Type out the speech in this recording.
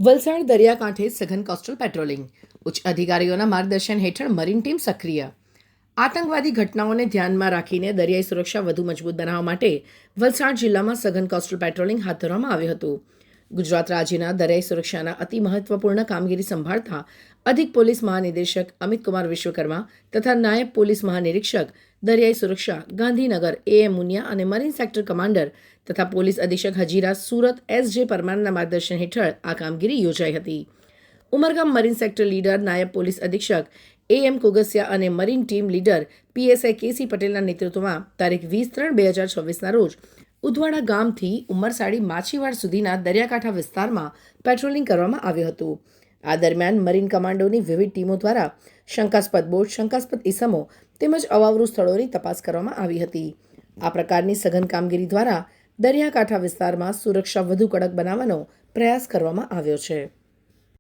વલસાડ દરિયાકાંઠે સઘન coastal patrolling. ઉચ્ચ અધિકારીઓના માર્ગદર્શન હેઠળ મરીન ટીમ સક્રિય. આતંકવાદી ઘટનાઓને ધ્યાનમાં રાખીને દરિયાઈ સુરક્ષા વધુ મજબૂત બનાવવા માટે વલસાડ જિલ્લામાં સઘન કોસ્ટલ પેટ્રોલિંગ હાથ ધરવામાં આવ્યું હતું. ગુજરાત રાજ્યના દરિયાઈ સુરક્ષાના અતિ મહત્વપૂર્ણ કામગીરી સંભાળતા અધિક પોલીસ મહાનિદેશક અમિતકુમાર વિશ્વકર્મા તથા નાયબ પોલીસ મહાનિરીક્ષક દરિયાઈ સુરક્ષા ગાંધીનગર AM મુનિયા અને મરીન સેક્ટર કમાન્ડર તથા પોલીસ અધિક્ષક હજીરા સુરત SJ પરમારના માર્ગદર્શન હેઠળ આ કામગીરી યોજાઈ હતી. ઉમરગામ મરીન સેક્ટર લીડર નાયબ પોલીસ અધિક્ષક AM કોગસિયા અને marine team leader PSI KC પટેલના નેતૃત્વમાં તારીખ 20/3/2024ના રોજ ઉદવાડા ગામથી ઉમરસાડી માછીવાડ સુધીના દરિયાકાંઠા વિસ્તારમાં પેટ્રોલિંગ કરવામાં આવ્યું હતું. આ દરમિયાન મરીન કમાન્ડોની વિવિધ ટીમો દ્વારા શંકાસ્પદ બોટ, શંકાસ્પદ ઇસમો તેમજ અવાવરૂ સ્થળોની તપાસ કરવામાં આવી હતી. આ પ્રકારની સઘન કામગીરી દ્વારા દરિયાકાંઠા વિસ્તારમાં સુરક્ષા વધુ કડક બનાવવાનો પ્રયાસ કરવામાં આવ્યો છે.